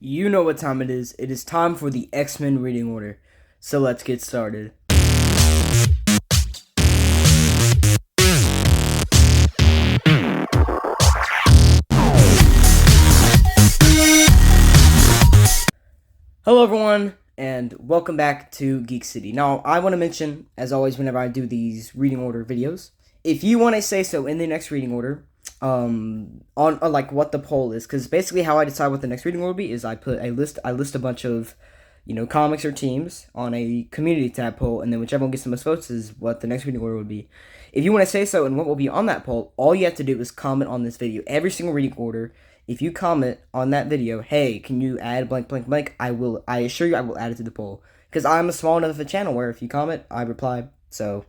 You know what time it is. It is time for the X-Men reading order. So let's get started. Hello everyone, and welcome back to Geek City. Now, I want to mention, as always, whenever I do these reading order videos, if you want to say so in the next reading order, on like what the poll is, because basically how I decide what the next reading order will be is I list a bunch of, comics or teams on a community tab poll, and then whichever one gets the most votes is what the next reading order would be. If you want to say so and what will be on that poll, all you have to do is comment on this video. Every single reading order, if you comment on that video, hey, can you add blank blank blank, I assure you I will add it to the poll. Because I'm a small enough of a channel where if you comment, I reply. So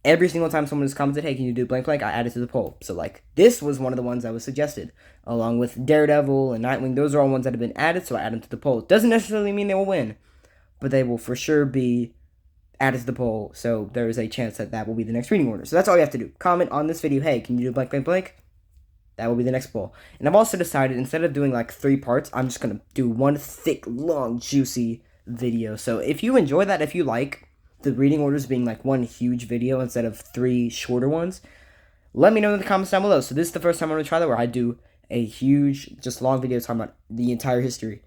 every single time someone has commented, hey, can you do blank blank, I add it to the poll. So like this was one of the ones that was suggested, along with Daredevil and Nightwing. Those are all ones that have been added, so I add them to the poll. Doesn't necessarily mean they will win, but they will for sure be added to the poll. So there is a chance that will be the next reading order. So that's all you have to do. Comment on this video, hey, can you do blank blank blank? That will be the next poll. And I've also decided, instead of doing like 3 parts, I'm just going to do one thick, long, juicy video. So if you enjoy that, if you like the reading orders being like one huge video instead of 3 shorter ones, let me know in the comments down below. So this is the first time I'm going to try that, where I do a huge, just long video talking about the entire history.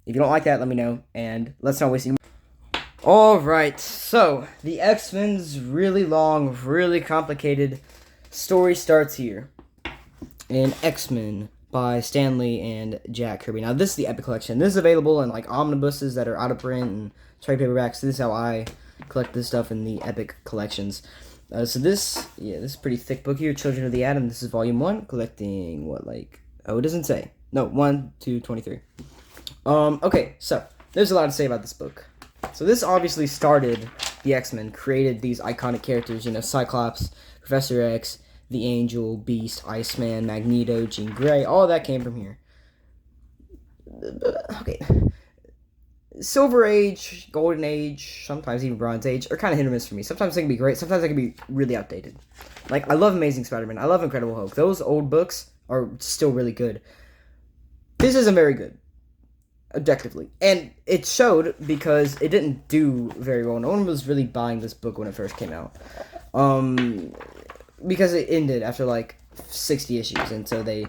If you don't like that, let me know, and let's not waste any more. Alright, so the X-Men's really long, really complicated story starts here in X-Men by Stan Lee and Jack Kirby. Now, this is the Epic Collection. This is available in, like, omnibuses that are out of print and trade paperbacks. This is how I collect this stuff in the Epic Collections. So this is a pretty thick book here, Children of the Atom. This is Volume 1, collecting, it doesn't say. No, 1, 2, 23. Okay, so, there's a lot to say about this book. So this obviously started the X-Men, created these iconic characters, Cyclops, Professor X, the Angel, Beast, Iceman, Magneto, Jean Grey, all that came from here. Okay. Silver Age, Golden Age, sometimes even Bronze Age are kind of hit or miss for me. Sometimes they can be great, sometimes they can be really outdated. Like, I love Amazing Spider-Man, I love Incredible Hulk. Those old books are still really good. This isn't very good, objectively. And it showed because it didn't do very well. No one was really buying this book when it first came out. Because it ended after like 60 issues, and so they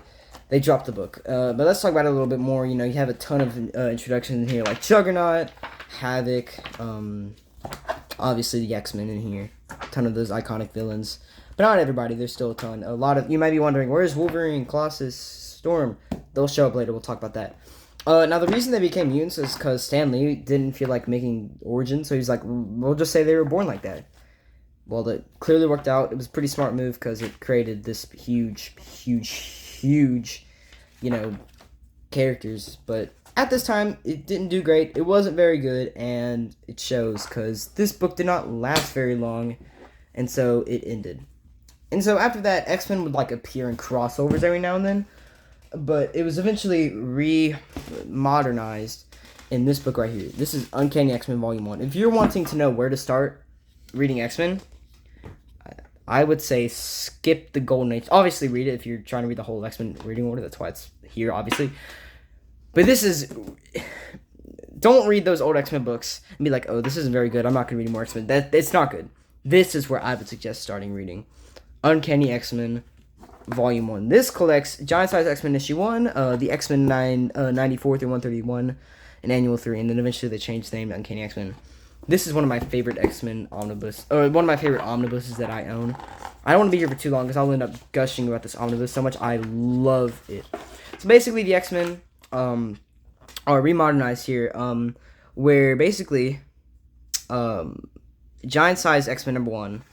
dropped the book. But let's talk about it a little bit more. You have a ton of introductions in here, like Juggernaut, Havoc, obviously the X-Men in here. A ton of those iconic villains. But not everybody, there's still a ton. A lot of, you might be wondering, where's Wolverine, Colossus, Storm? They'll show up later, we'll talk about that. Now, the reason they became mutants is because Stan Lee didn't feel like making origins, so he's like, we'll just say they were born like that. Well, that clearly worked out. It was a pretty smart move because it created this huge, characters. But at this time, it didn't do great. It wasn't very good, and it shows because this book did not last very long, and so it ended. And so after that, X-Men would appear in crossovers every now and then, but it was eventually modernized in this book right here. This is Uncanny X-Men Volume 1. If you're wanting to know where to start reading X-Men, I would say skip the Golden Age. Obviously, read it if you're trying to read the whole X-Men reading order. That's why it's here, obviously. But don't read those old X-Men books and be like, oh, this isn't very good, I'm not going to read more X-Men. It's not good. This is where I would suggest starting reading Uncanny X-Men Volume 1. This collects Giant Size X-Men Issue 1, the X-Men 94 through 131, and Annual 3, and then eventually they changed the name to Uncanny X-Men. This is one of my favorite X-Men omnibus, or one of my favorite omnibuses that I own. I don't want to be here for too long because I'll end up gushing about this omnibus so much. I love it. So basically, the X-Men are remodernized here, where basically Giant Size X-Men number 1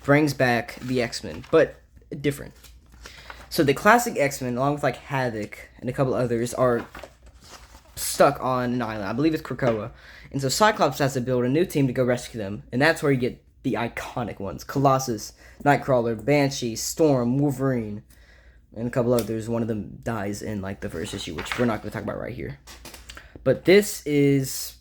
brings back the X-Men, but different. So the classic X-Men, along with Havoc and a couple others, are stuck on an island. I believe it's Krakoa. And so Cyclops has to build a new team to go rescue them. And that's where you get the iconic ones. Colossus, Nightcrawler, Banshee, Storm, Wolverine, and a couple others. One of them dies in the first issue, which we're not going to talk about right here. But this is,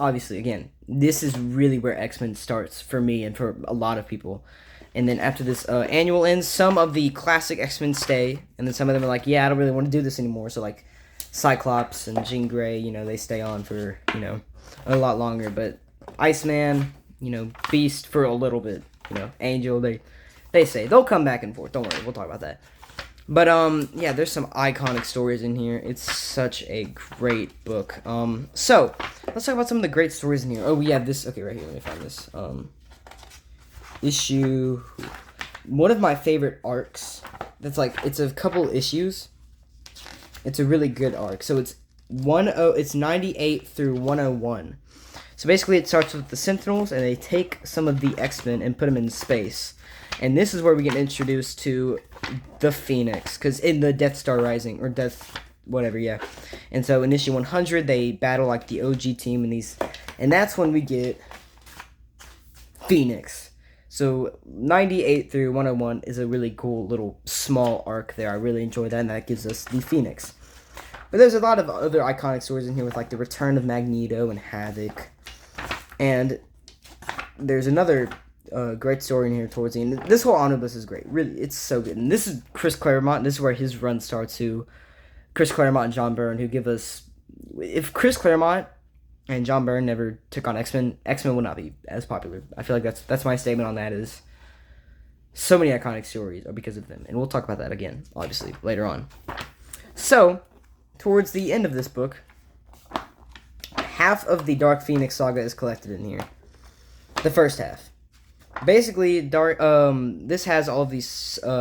obviously, again, this is really where X-Men starts for me and for a lot of people. And then after this annual ends, some of the classic X-Men stay. And then some of them are like, yeah, I don't really want to do this anymore. So Cyclops and Jean Grey, you know, they stay on for, you know, a lot longer. But Iceman, you know, Beast for a little bit, you know, Angel, they say they'll come back and forth. Don't worry, we'll talk about that. But yeah, there's some iconic stories in here. It's such a great book. So let's talk about some of the great stories in here. Oh, we have this. Okay, right here. Let me find this. Issue. One of my favorite arcs. That's like, it's a couple issues. It's a really good arc. So it's 98 through 101. So basically, it starts with the Sentinels, and they take some of the X-Men and put them in space. And this is where we get introduced to the Phoenix, because in the Death Star Rising, or Death, whatever, yeah. And so in issue 100, they battle like the OG team, and that's when we get Phoenix. So 98 through 101 is a really cool little small arc there. I really enjoy that, and that gives us the Phoenix. But there's a lot of other iconic stories in here with like the return of Magneto and Havoc. And there's another great story in here towards the end. This whole omnibus is great. Really, it's so good. And this is Chris Claremont. This is where his run starts to Chris Claremont and John Byrne, who give us... If Chris Claremont and John Byrne never took on X-Men, X-Men would not be as popular. I feel like that's my statement on that, is so many iconic stories are because of them. And we'll talk about that again, obviously, later on. So, towards the end of this book, half of the Dark Phoenix saga is collected in here. The first half. Basically, this has all of these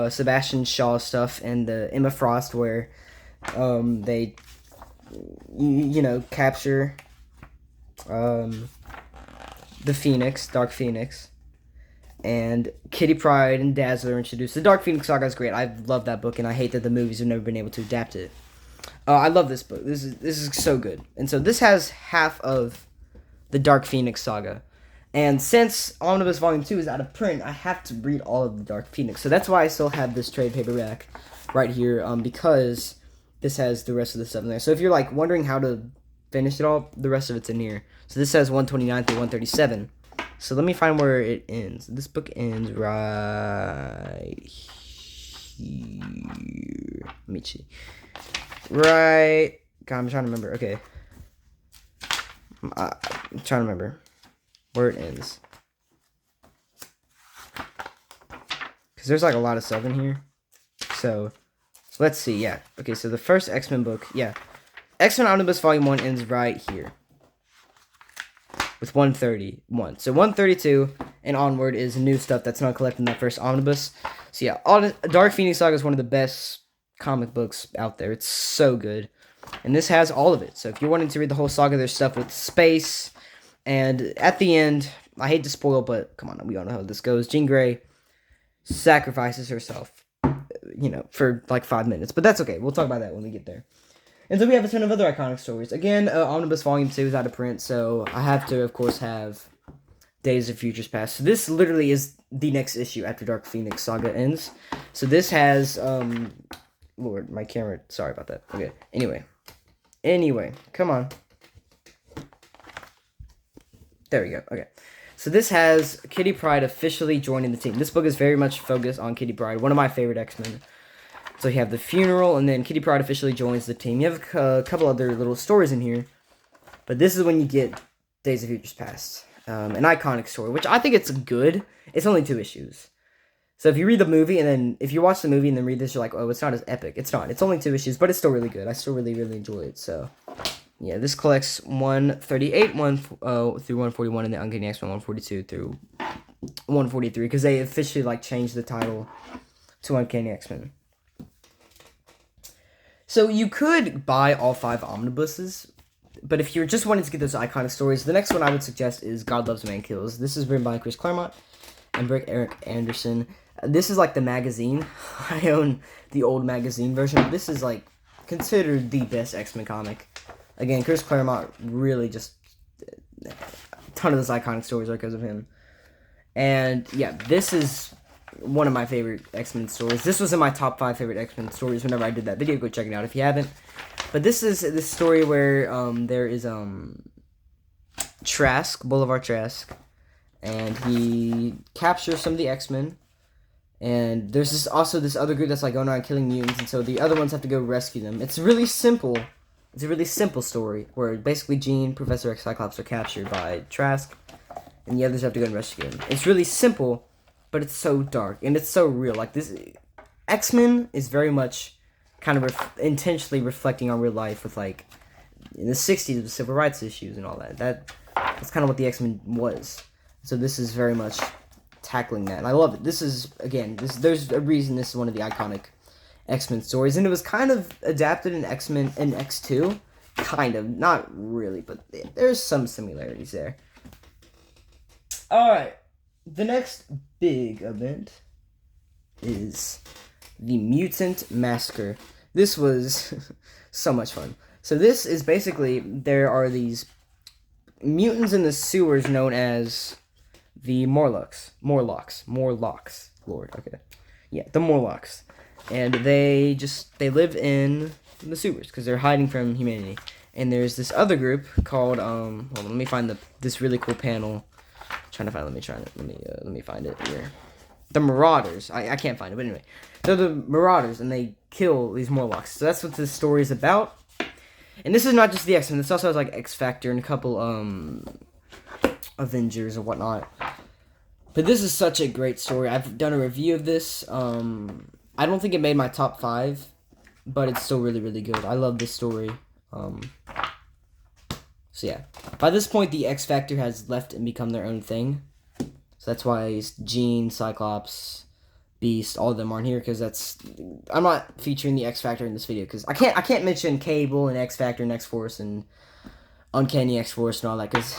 Sebastian Shaw stuff and the Emma Frost, where they, you know, capture the Phoenix, Dark Phoenix, and Kitty Pryde and Dazzler are introduced. The Dark Phoenix saga is great. I love that book, and I hate that the movies have never been able to adapt it. I love this book. This is so good. And so this has half of the Dark Phoenix saga. And since Omnibus Volume 2 is out of print, I have to read all of the Dark Phoenix. So that's why I still have this trade paperback right here, because this has the rest of the stuff in there. So if you're like wondering how to finish it all, the rest of it's in here. So this has 129 through 137. So let me find where it ends. This book ends right here. Let me see. Right. God, I'm trying to remember. Okay. I'm trying to remember where it ends. Because there's like a lot of stuff in here. So, let's see. Yeah. Okay, so the first X-Men book. Yeah. X-Men Omnibus Volume 1 ends right here. With 131. So 132 and onward is new stuff that's not collected in that first omnibus. So yeah, Dark Phoenix Saga is one of the best comic books out there. It's so good. And this has all of it. So if you're wanting to read the whole saga, there's stuff with space. And at the end, I hate to spoil, but come on, we all know how this goes. Jean Grey sacrifices herself, you know, for like 5 minutes. But that's okay. We'll talk about that when we get there. And so we have a ton of other iconic stories. Again, Omnibus Volume 2 is out of print, so I have to, of course, have Days of Futures Past. So this literally is the next issue after Dark Phoenix Saga ends. So this has, Lord, my camera, sorry about that. Okay, anyway, come on. There we go, okay. So this has Kitty Pryde officially joining the team. This book is very much focused on Kitty Pryde, one of my favorite X-Men. So you have the funeral, and then Kitty Pryde officially joins the team. You have a couple other little stories in here, but this is when you get Days of Futures Past, an iconic story, which I think it's good. It's only 2 issues. So if you read the movie, and then if you watch the movie and then read this, you're like, oh, it's not as epic. It's not. It's only 2 issues, but it's still really good. I still really, really enjoy it. So yeah, this collects 138 through 141, and the Uncanny XMen 142 through 143, because they officially like changed the title to Uncanny XMen. So you could buy all 5 omnibuses, but if you're just wanting to get those iconic stories, the next one I would suggest is God Loves Man Kills. This is written by Chris Claremont and Eric Anderson. This is like the magazine. I own the old magazine version. This is like considered the best X-Men comic. Again, Chris Claremont really just... a ton of those iconic stories are because of him. And yeah, this is one of my favorite X-Men stories. This was in my top 5 favorite X-Men stories whenever I did that video. Go check it out if you haven't. But this is this story where there is Trask, Boulevard Trask, and he captures some of the X-Men. And there's also this other group that's like going around killing mutants, and so the other ones have to go rescue them. It's really simple, It's a really simple story where basically Jean, Professor X, Cyclops are captured by Trask, and the others have to go and rescue them. It's really simple, but it's so dark and it's so real. Like this, X-Men is very much kind of intentionally reflecting on real life with like in the '60s with civil rights issues and all that. That's kind of what the X-Men was. So this is very much tackling that, and I love it. This is again, there's a reason this is one of the iconic X-Men stories, and it was kind of adapted in X-Men and X2, kind of, not really, but there's some similarities there. All right, the next big event is the Mutant Massacre. This was so much fun. So this is basically, there are these mutants in the sewers known as the Morlocks. Lord, okay. Yeah, the Morlocks. And they live in the sewers because they're hiding from humanity. And there's this other group called, hold on, let me find this really cool panel. Let me find it here. The Marauders. I can't find it, but anyway. They're the Marauders, and they kill these Morlocks. So that's what this story is about. And this is not just the X-Men. This also has, like, X-Factor and a couple, Avengers and whatnot. But this is such a great story. I've done a review of this. I don't think it made my top 5, but it's still really, really good. I love this story. So yeah, by this point, the X Factor has left and become their own thing. So that's why Jean, Cyclops, Beast, all of them aren't here because I'm not featuring the X Factor in this video because I can't mention Cable and X Factor and X Force and Uncanny X-Force and all that because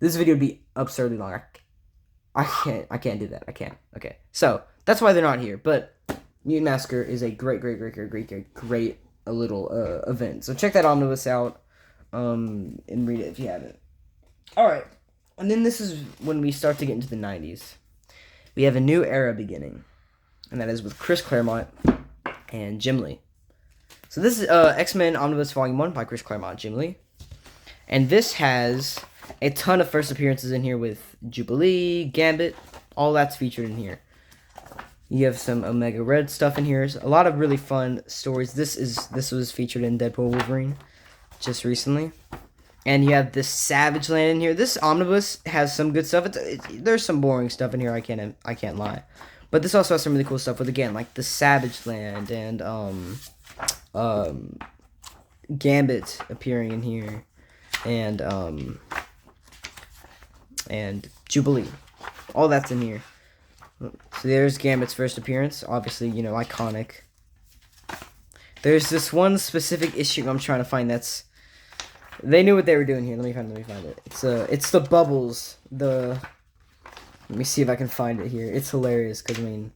this video would be absurdly long. I can't do that. I can't. Okay, so that's why they're not here. But Mutant Massacre is a great little event. So check that omnibus out. And read it if you haven't. Alright, and then this is when we start to get into the 90s. We have a new era beginning, and that is with Chris Claremont and Jim Lee. So this is XMen Omnibus Volume 1 by Chris Claremont and Jim Lee. And this has a ton of first appearances in here with Jubilee, Gambit, all that's featured in here. You have some Omega Red stuff in here. A lot of really fun stories. This was featured in Deadpool Wolverine just recently. And you have this Savage Land in here. This omnibus has some good stuff. There's some boring stuff in here, I can't lie. But this also has some really cool stuff with, again, like the Savage Land and Gambit appearing in here. And Jubilee. All that's in here. So there's Gambit's first appearance. Obviously, you know, iconic. There's this one specific issue I'm trying to find that's... They knew what they were doing here. Let me find it. It's the Bubbles. Let me see if I can find it here. It's hilarious, because, I mean...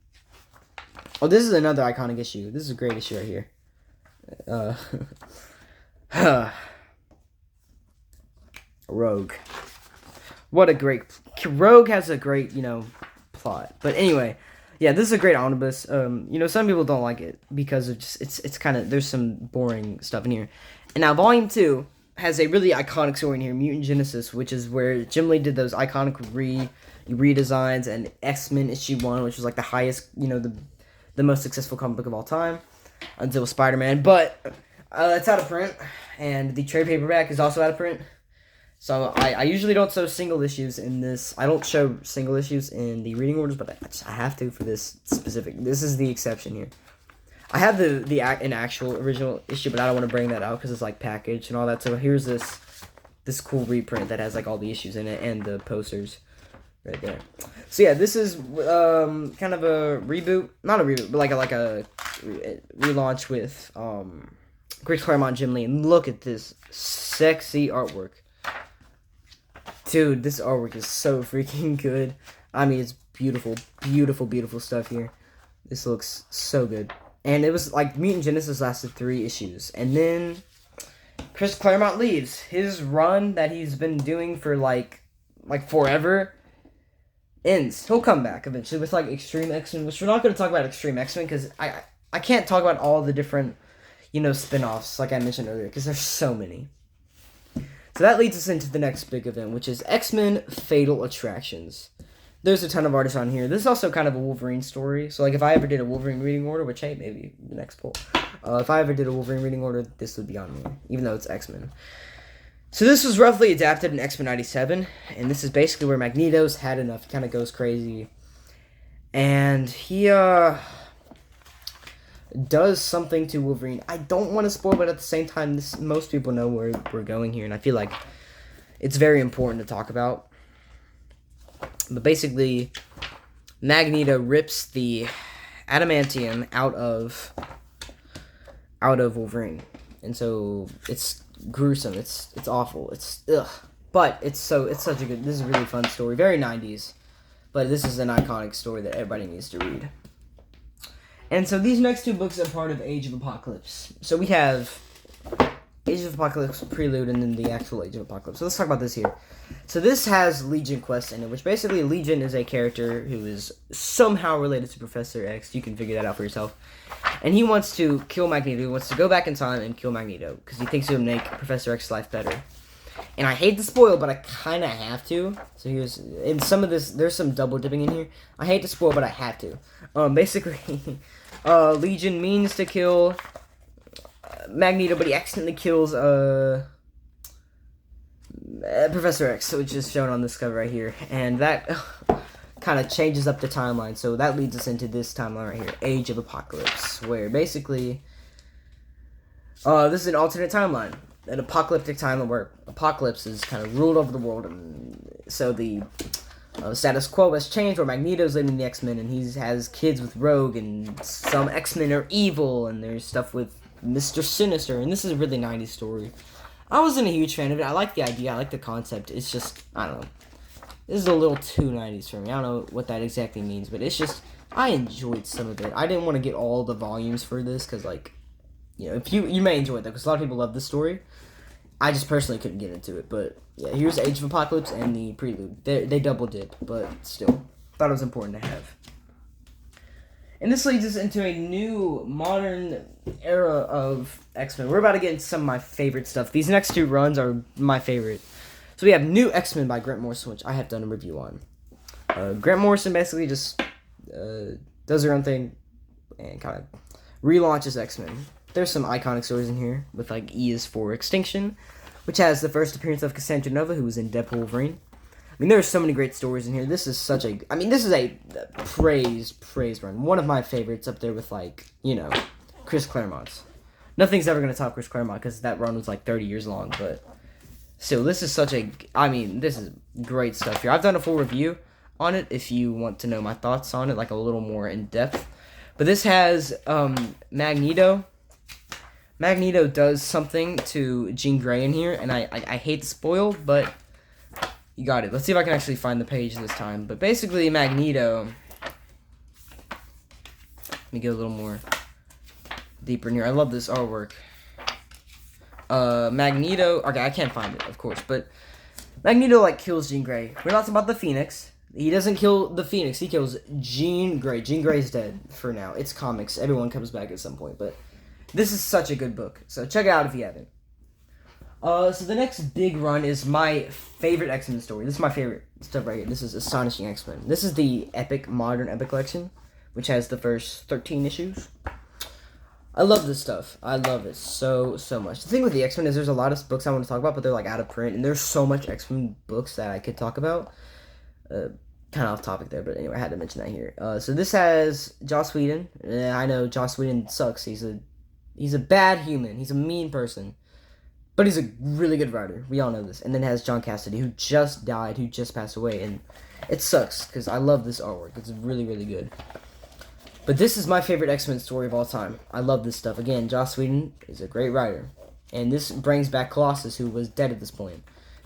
Oh, this is another iconic issue. This is a great issue right here. Rogue. What a great... Rogue has a great, you know, plot. But anyway... Yeah, this is a great omnibus. You know, some people don't like it because of just it's kind of, there's some boring stuff in here. And now Volume 2 has a really iconic story in here, Mutant Genesis, which is where Jim Lee did those iconic redesigns, and X-Men issue 1, which was like the highest, you know, the most successful comic book of all time until Spider-Man. But it's out of print, and the trade paperback is also out of print. So I usually don't show single issues in this. I don't show single issues in the reading orders, but I have to for this specific. This is the exception here. I have an actual original issue, but I don't want to bring that out because it's like packaged and all that. So here's this cool reprint that has like all the issues in it and the posters right there. So yeah, this is kind of a reboot, not a reboot, but like a relaunch with Chris Claremont, Jim Lee. And look at this sexy artwork. Dude, this artwork is so freaking good. I mean, it's beautiful, beautiful, beautiful stuff here. This looks so good. And it was like Mutant Genesis lasted 3 issues. And then Chris Claremont leaves. His run that he's been doing for like forever ends. He'll come back eventually with like Extreme X-Men, which we're not going to talk about Extreme X-Men because I can't talk about all the different, you know, spin-offs like I mentioned earlier because there's so many. So that leads us into the next big event, which is X-Men Fatal Attractions. There's a ton of artists on here. This is also kind of a Wolverine story. So, like, if I ever did a Wolverine reading order, which, hey, maybe the next poll. If I ever did a Wolverine reading order, this would be on there, even though it's X-Men. So this was roughly adapted in X-Men 97, and this is basically where Magneto's had enough. He kind of goes crazy. And he, does something to Wolverine. I don't want to spoil, but at the same time, most people know where we're going here, and I feel like it's very important to talk about. But basically, Magneto rips the adamantium out of Wolverine, and so it's gruesome. It's awful. It's ugh. But it's such a good. This is a really fun story. Very 90s, but this is an iconic story that everybody needs to read. And so these next two books are part of Age of Apocalypse. So we have Age of Apocalypse Prelude and then the actual Age of Apocalypse. So let's talk about this here. So this has Legion Quest in it, which basically Legion is a character who is somehow related to Professor X. You can figure that out for yourself. And he wants to kill Magneto. He wants to go back in time and kill Magneto because he thinks it would make Professor X's life better. And I hate to spoil, but I kind of have to. So here's, in some of this, there's some double dipping in here. I hate to spoil, but I have to. Basically, Legion means to kill Magneto, but he accidentally kills Professor X, which is shown on this cover right here. And that kind of changes up the timeline. So that leads us into this timeline right here, Age of Apocalypse, where basically this is an alternate timeline. An apocalyptic time where apocalypse is kind of ruled over the world, and so the status quo has changed. Where Magneto's leading the X-Men, and he has kids with Rogue, and some X-Men are evil, and there's stuff with Mr. Sinister, and this is a really 90s story. I wasn't a huge fan of it. I like the idea, I like the concept. It's just, I don't know. This is a little too 90s for me. I don't know what that exactly means, but it's just, I enjoyed some of it. I didn't want to get all the volumes for this, because, like, you know, if you may enjoy it, though, because a lot of people love this story. I just personally couldn't get into it, but yeah, here's Age of Apocalypse and the Prelude. They double dip, but still, thought it was important to have. And this leads us into a new, modern era of X-Men. We're about to get into some of my favorite stuff. These next two runs are my favorite. So we have New X-Men by Grant Morrison, which I have done a review on. Grant Morrison basically just does her own thing and kind of relaunches X-Men. There's some iconic stories in here with, like, E is for Extinction, which has the first appearance of Cassandra Nova, who was in Deadpool Wolverine. I mean, there's so many great stories in here. This is such a... I mean, this is a praise run. One of my favorites up there with, like, you know, Chris Claremont's. Nothing's ever going to top Chris Claremont because that run was, like, 30 years long, but still, this is such a... I mean, this is great stuff here. I've done a full review on it if you want to know my thoughts on it, like, a little more in-depth. But this has Magneto... Magneto does something to Jean Grey in here, and I hate to spoil, but you got it. Let's see if I can actually find the page this time. But basically, Magneto... Let me get a little more deeper in here. I love this artwork. Magneto... Okay, I can't find it, of course, but Magneto, like, kills Jean Grey. We're not talking about the Phoenix. He doesn't kill the Phoenix. He kills Jean Grey. Jean Grey's dead for now. It's comics. Everyone comes back at some point, but... This is such a good book, so check it out if you haven't. So the next big run is my favorite X-Men story. This is my favorite stuff right here. This is Astonishing X-Men. This is the modern epic collection, which has the first 13 issues. I love this stuff. I love it so much. The thing with the X-Men is there's a lot of books I want to talk about, but they're, like, out of print, and there's so much X-Men books that I could talk about. Kind of off topic there, but anyway, I had to mention that here. So this has Joss Whedon. I know Joss Whedon sucks. He's a bad human. He's a mean person. But he's a really good writer. We all know this. And then it has John Cassidy, who just died, who just passed away. And it sucks, because I love this artwork. It's really, really good. But this is my favorite X-Men story of all time. I love this stuff. Again, Joss Whedon is a great writer. And this brings back Colossus, who was dead at this point.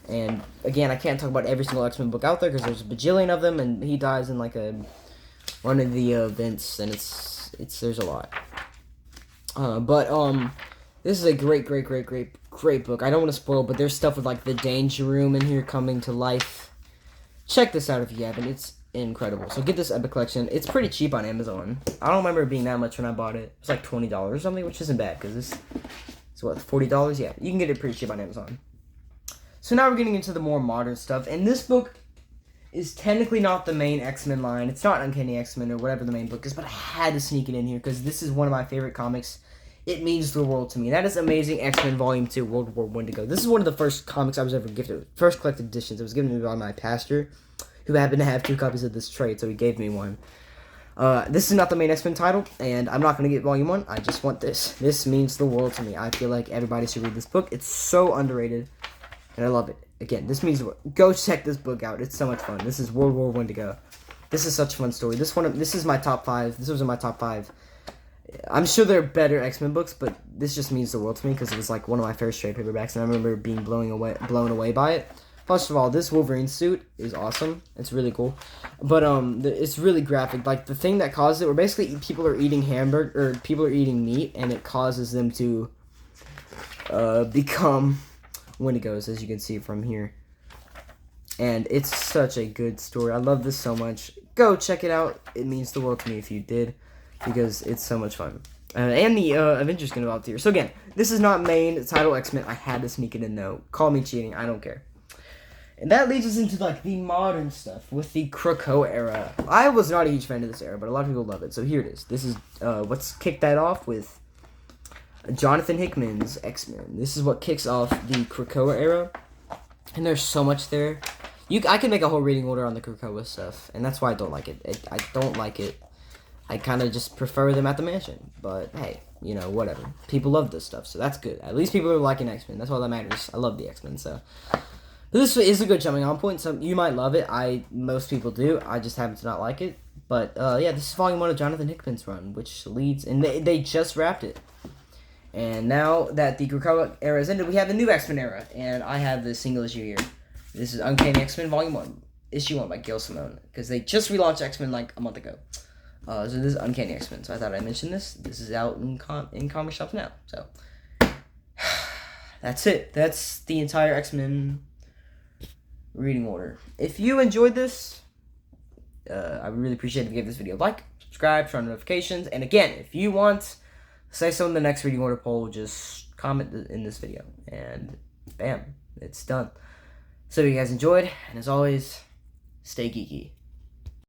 And, again, I can't talk about every single X-Men book out there, because there's a bajillion of them, and he dies in, like, one of the events, and there's a lot. This is a great book. I don't want to spoil, but there's stuff with, like, the Danger Room in here coming to life. Check this out if you haven't. It's incredible. So get this epic collection. It's pretty cheap on Amazon. I don't remember it being that much when I bought it. It's like $20 or something, which isn't bad, because this is, what, $40? Yeah, you can get it pretty cheap on Amazon. So now we're getting into the more modern stuff, and this book is technically not the main X-Men line. It's not Uncanny XMen or whatever the main book is, but I had to sneak it in here because this is one of my favorite comics. It means the world to me. That is Amazing X-Men Volume 2, World War I to go. This is one of the first comics I was ever gifted. First collected editions. It was given to me by my pastor, who happened to have 2 copies of this trade, so he gave me one. This is not the main X-Men title, and I'm not going to get Volume 1. I just want this. This means the world to me. I feel like everybody should read this book. It's so underrated, and I love it. Again, this means the world. Go check this book out. It's so much fun. This is World War I to go. This is such a fun story. This is my top 5. This was in my top 5. I'm sure there are better X-Men books, but this just means the world to me because it was like one of my first trade paperbacks, and I remember being blown away by it. First of all, this Wolverine suit is awesome. It's really cool, but it's really graphic. Like the thing that caused it, where basically people are eating people are eating meat, and it causes them to become Wendigos, as you can see from here. And it's such a good story. I love this so much. Go check it out. It means the world to me if you did, because it's so much fun. And the Avengers get involved here. So again, this is not main title X-Men. I had to sneak it in though. Call me cheating. I don't care. And that leads us into like the modern stuff with the Krakoa era. I was not a huge fan of this era, but a lot of people love it. So here it is. This is what's kicked that off with Jonathan Hickman's X-Men. This is what kicks off the Krakoa era. And there's so much there. I can make a whole reading order on the Krakoa stuff, and that's why I don't like it. I don't like it. I kind of just prefer them at the mansion. But hey, you know, whatever. People love this stuff, so that's good. At least people are liking X-Men. That's all that matters. I love the X-Men, so. This is a good jumping on point. You might love it. Most people do. I just happen to not like it. But yeah, this is Volume 1 of Jonathan Hickman's run, which leads, and they just wrapped it. And now that the Krakoa era is ended, we have the new X-Men era, and I have the single issue here. This is Uncanny XMen Volume 1, Issue 1 by Gail Simone, because they just relaunched X-Men like a month ago. So this is Uncanny XMen, so I thought I'd mention this. This is out in comic shops now, so that's it. That's the entire X-Men reading order. If you enjoyed this, I would really appreciate it if you gave this video a like, subscribe, turn on notifications, and again, if you want to say so in the next reading order poll, just comment in this video, and bam, it's done. So if you guys enjoyed, and as always, stay geeky.